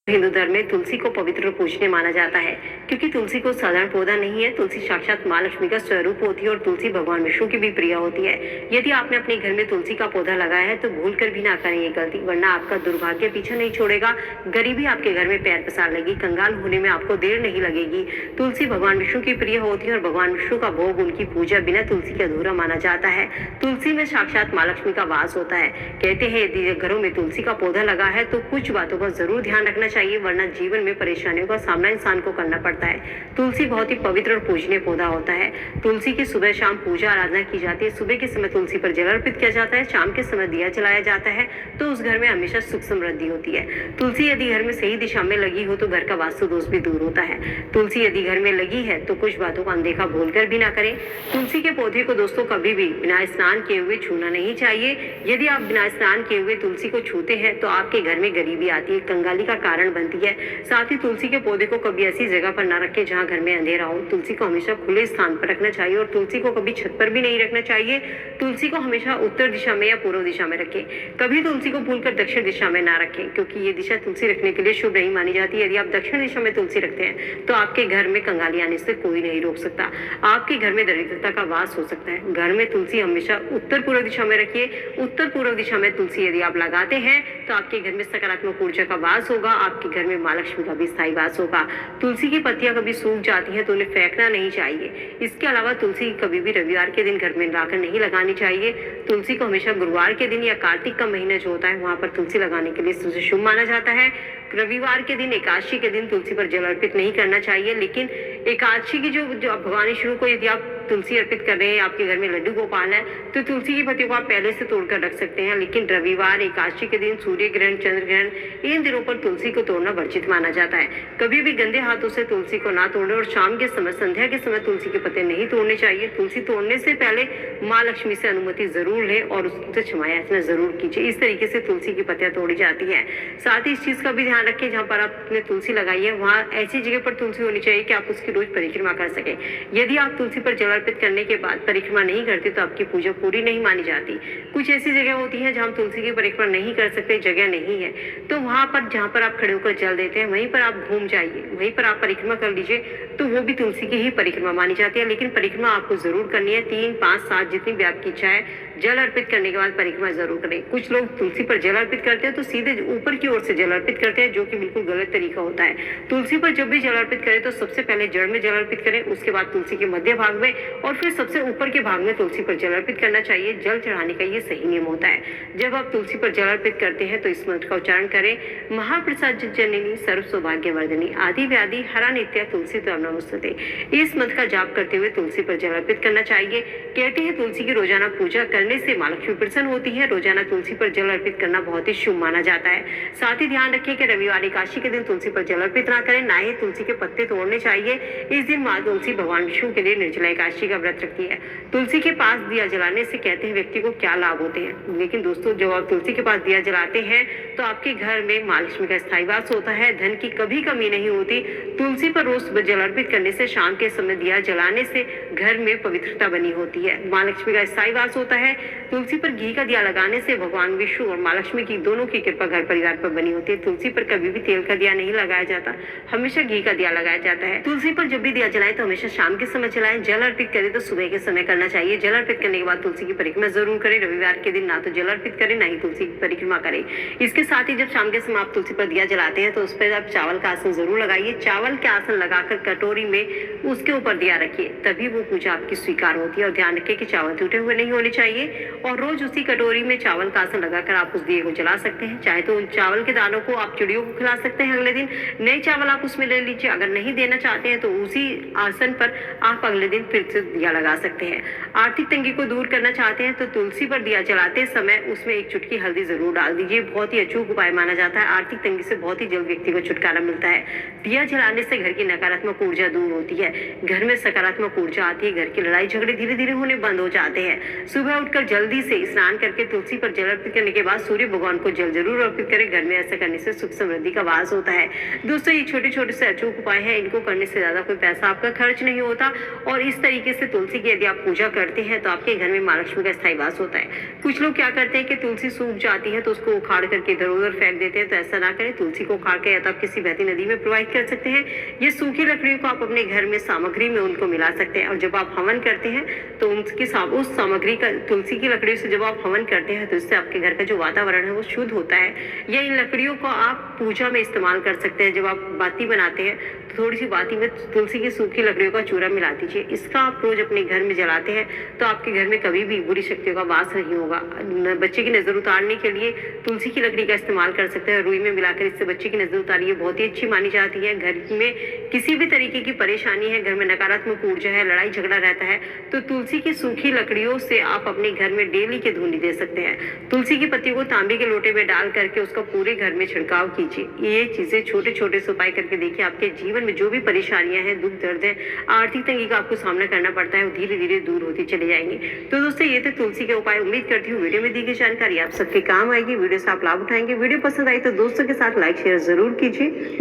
हिंदू धर्म में तुलसी को पवित्र और पूजनीय माना जाता है क्योंकि तुलसी को साधारण पौधा नहीं है। तुलसी साक्षात माँ लक्ष्मी का स्वरूप होती है और तुलसी भगवान विष्णु की भी प्रिय होती है। यदि आपने अपने घर में तुलसी का पौधा लगाया है तो भूल कर भी ना करें ये गलती, वरना आपका दुर्भाग्य पीछा नहीं छोड़ेगा। गरीबी आपके घर में पैर पसार लेगी, कंगाल होने में आपको देर नहीं लगेगी। तुलसी भगवान विष्णु की प्रिय होती है और भगवान विष्णु का भोग, उनकी पूजा बिना तुलसी के अधूरा माना जाता है। तुलसी में साक्षात माँ लक्ष्मी का वास होता है। कहते हैं यदि घरों में तुलसी का पौधा लगा है तो कुछ बातों का जरूर ध्यान रखना चाहिए, वरना जीवन में परेशानियों का सामना इंसान को करना पड़ता है। तुलसी बहुत ही पवित्र और पूजनीय पौधा होता है। तुलसी की सुबह शाम पूजा आराधना की जाती है। सुबह के समय तुलसी पर जल अर्पित किया जाता है, शाम के समय दिया जलाया जाता है, तो उस घर में हमेशा सुख समृद्धि होती है। तुलसी यदि घर में सही दिशा में लगी हो तो घर का वास्तु दोष भी दूर होता है। तुलसी यदि घर में लगी है तो कुछ बातों का अनदेखा भूलकर भी ना करें। तुलसी के पौधे को दोस्तों कभी भी बिना स्नान किए हुए छूना नहीं चाहिए। यदि आप बिना स्नान किए हुए तुलसी को छूते हैं तो आपके घर में गरीबी आती है, कंगाली का कारण बनती है। साथ ही तुलसी के पौधे को कभी ऐसी जगह पर ना रखें जहां घर में अंधेरा हो। तुलसी को हमेशा खुले स्थान पर रखना चाहिए और तुलसी को कभी छत पर भी नहीं रखना चाहिए। तुलसी को हमेशा उत्तर दिशा में या पूर्व दिशा में रखें। कभी तुलसी को भूलकर दक्षिण दिशा में ना रखें, क्योंकि ये दिशा तुलसी रखने के लिए शुभ नहीं मानी जाती। यदि आप दक्षिण दिशा में तुलसी रखते हैं तो आपके घर में कंगाली आने से कोई नहीं रोक सकता। आपके घर में दरिद्रता का वास हो सकता है। घर में तुलसी हमेशा उत्तर पूर्व दिशा में रखिए। उत्तर पूर्व दिशा में तुलसी यदि आप लगाते हैं तो आपके घर में सकारात्मक ऊर्जा का वास होगा। आपके घर में माँ लक्ष्मी का भी स्थायी वास होगा। तुलसी की पत्तियां कभी सूख जाती हैं तो उन्हें फेंकना नहीं चाहिए। इसके अलावा तुलसी कभी भी रविवार के दिन घर में लाकर नहीं लगानी चाहिए। तुलसी को हमेशा गुरुवार के दिन या कार्तिक का महीना जो होता है वहां पर तुलसी लगाने के लिए सबसे शुभ माना जाता है। रविवार के दिन, एकादशी के दिन तुलसी पर जल अर्पित नहीं करना चाहिए। लेकिन एकादशी की जो भगवान विष्णु को यदि आप तुलसी अर्पित कर रहे हैं, आपके घर में लड्डू गोपाल है, तो तुलसी की पत्तियों को आप पहले से तोड़कर रख सकते हैं। लेकिन रविवार, एकादशी के दिन, सूर्य ग्रहण, चंद्र ग्रहण, इन दिनों पर तुलसी को तोड़ना वर्जित माना जाता है। कभी भी गंदे हाथों से तुलसी को ना तोड़े और शाम के समय, संध्या के समय तुलसी के पत्ते नहीं तोड़ने चाहिए। तुलसी तोड़ने से पहले माँ लक्ष्मी से अनुमति जरूर लें और उससे क्षमा याचना जरूर कीजिए। इस तरीके से तुलसी की पत्तियां तोड़ी जाती है। साथ ही इस चीज का भी ध्यान रखें, जहाँ पर आपने तुलसी लगाई है वहाँ ऐसी जगह पर तुलसी होनी चाहिए कि आप उसकी रोज परिक्रमा कर सके। यदि आप तुलसी पर जल अर्पित करने के बाद परिक्रमा नहीं करते तो आपकी पूजा पूरी नहीं मानी जाती। कुछ ऐसी जगह होती है जहाँ तुलसी की परिक्रमा नहीं कर सकते, जगह नहीं है, तो वहां पर जहाँ पर आप खड़े होकर जल देते हैं वहीं पर आप घूम जाइए, वहीं पर आप परिक्रमा कर लीजिए, तो वो भी तुलसी की ही परिक्रमा मानी जाती है। लेकिन परिक्रमा आपको जरूर करनी है। 3, 5, 7 जितनी भी आपकी इच्छा है, जल अर्पित करने के बाद परिक्रमा जरूर करें। कुछ लोग तुलसी पर जल अर्पित करते हैं तो सीधे ऊपर की ओर से जल अर्पित करते हैं, जो कि बिल्कुल गलत तरीका होता है। तुलसी पर जब भी जल अर्पित करें तो सबसे पहले जड़ में जल अर्पित करें, उसके बाद तुलसी के मध्य भाग में और फिर सबसे ऊपर के भाग में तुलसी पर जल अर्पित करना चाहिए। जल चढ़ाने का ये सही नियम होता है। जब आप तुलसी पर जल अर्पित करते हैं तो इस मंत्र का उच्चारण करें, महाप्रसाद जननी सर्व सौभाग्यवर्धिनी आदि व्याधि हरा नित्य तुलसी तो नमस्ते। इस मंत्र का जाप करते हुए तुलसी पर जल अर्पित करना चाहिए। कहते हैं तुलसी की रोजाना पूजा करने से माँ लक्ष्मी प्रसन्न होती है। रोजाना तुलसी पर जल अर्पित करना बहुत ही शुभ माना जाता है। साथ ही ध्यान रखें कि रविवार, एकादशी के दिन तुलसी पर जल अर्पित ना करें, ना ही तुलसी के पत्ते तोड़ने चाहिए। इस दिन माँ तुलसी भगवान विष्णु के लिए निर्जला एकादशी का व्रत रखती है। तुलसी के पास दिया जलाने से कहते हैं व्यक्ति को क्या लाभ होते हैं। लेकिन दोस्तों, जब आप तुलसी के पास दिया जलाते हैं तो आपके घर में माँ लक्ष्मी का स्थायी वास होता है, धन की कभी कमी नहीं होती। तुलसी पर रोज जल अर्पित करने से, शाम के समय दिया जलाने से घर में पवित्रता बनी होती है, माँ लक्ष्मी का स्थायी वास होता है। तुलसी पर घी का दिया लगाने से भगवान विष्णु और माँ लक्ष्मी की दोनों की कृपा घर परिवार पर बनी होती है। तुलसी पर कभी भी तेल का दिया नहीं लगाया जाता, हमेशा घी का दिया लगाया जाता है। तुलसी पर जब भी दिया जलाए तो हमेशा शाम के समय जलाएं। जल अर्पित करें तो सुबह के समय करना चाहिए। जल अर्पित करने के बाद तुलसी की परिक्रमा जरूर करें। रविवार के दिन ना तो जल अर्पित करें, ना ही तुलसी की परिक्रमा करें। इसके साथ ही जब शाम के समय आप तुलसी पर दिया जलाते हैं तो उस पर आप चावल का आसन जरूर लगाइए। चावल के आसन लगाकर कटोरी में उसके ऊपर दिया रखिए, तभी वो पूजा आपकी स्वीकार होती है। और ध्यान रखिए कि चावल टूटे हुए नहीं होने चाहिए और रोज उसी कटोरी में चावल का आसन लगाकर आप उस दिए को जला सकते हैं। चाहे तो उन चावल के दानों को आप चिड़ियों को खिला सकते हैं। अगले दिन नए चावल आप उसमें ले लीजिए। अगर नहीं देना चाहते हैं तो उसी आसन पर आप अगले दिन फिर से दिया लगा सकते हैं। आर्थिक तंगी को दूर करना चाहते हैं तो तुलसी पर दिया जलाते समय उसमें एक चुटकी हल्दी जरूर डाल दीजिए। बहुत ही अचूक उपाय माना जाता है। आर्थिक तंगी से बहुत ही जल्द व्यक्ति को छुटकारा मिलता है। दिया जलाने से घर की नकारात्मक ऊर्जा दूर होती है, घर में सकारात्मक ऊर्जा आती है, घर की लड़ाई झगड़े धीरे धीरे होने बंद हो जाते हैं। सुबह उठकर जल्दी से स्नान करके तुलसी पर जल अर्पित करने के बाद सूर्य भगवान को जल जरूर अर्पित करें। घर में ऐसा करने से सुख समृद्धि का वास होता है। दोस्तों, ये छोटे छोटे से अचूक उपाय हैं, इनको करने से ज्यादा कोई पैसा आपका खर्च नहीं होता और इस तरीके तरीके से तुलसी की यदि आप पूजा करते हैं तो आपके घर में माँ लक्ष्मी का स्थायी वास होता है। कुछ लोग क्या करते हैं कि तुलसी सूख जाती है तो उसको उखाड़ करके इधर उधर फेंक देते हैं, तो ऐसा ना करें। तुलसी को उखाड़ के या तो आप किसी बहती नदी में प्रवाहित कर सकते हैं। ये सूखी लकड़ियों को आप अपने घर में सामग्री में उनको मिला सकते हैं, और जब आप हवन करते हैं तो उस सामग्री का, तुलसी की लकड़ियों से जब आप हवन करते हैं तो इससे आपके घर का जो वातावरण है वो शुद्ध होता है। या इन लकड़ियों को आप पूजा में इस्तेमाल कर सकते हैं। जब आप बाती बनाते हैं तो थोड़ी सी बाती में तुलसी की सूखी लकड़ियों का चूरा मिला दीजिए। इसका आप रोज अपने घर में जलाते हैं तो आपके घर में कभी भी बुरी शक्तियों का वास नहीं होगा। बच्चे की नजर उतारने के लिए तुलसी की लकड़ी का इस्तेमाल कर सकते हैं, रुई में मिलाकर इससे बच्चे की नजर उतारिए, बहुत ही अच्छी मानी जाती है। घर में किसी भी तरीके की परेशानी है, घर में नकारात्मक ऊर्जा है, लड़ाई झगड़ा रहता है, तो तुलसी की सूखी लकड़ियों से आप अपने घर में डेली की धूनी दे सकते हैं। तुलसी की पत्तियों को तांबे के लोटे में डाल करके उसका पूरे घर में छिड़काव कीजिए। ये चीजें छोटे छोटे से उपाय करके देखिए, आपके जीवन में जो भी परेशानियां हैं, दुख दर्द है, आर्थिक तंगी का आपको सामना करना पड़ता है, वो धीरे धीरे दूर होती चले जाएंगे। तो दोस्तों, ये थे तुलसी के उपाय। उम्मीद करती हूँ वीडियो में दी गई जानकारी आप सबके काम आएगी, वीडियो से आप लाभ उठाएंगे। वीडियो पसंद आई तो दोस्तों के साथ लाइक शेयर जरूर कीजिए।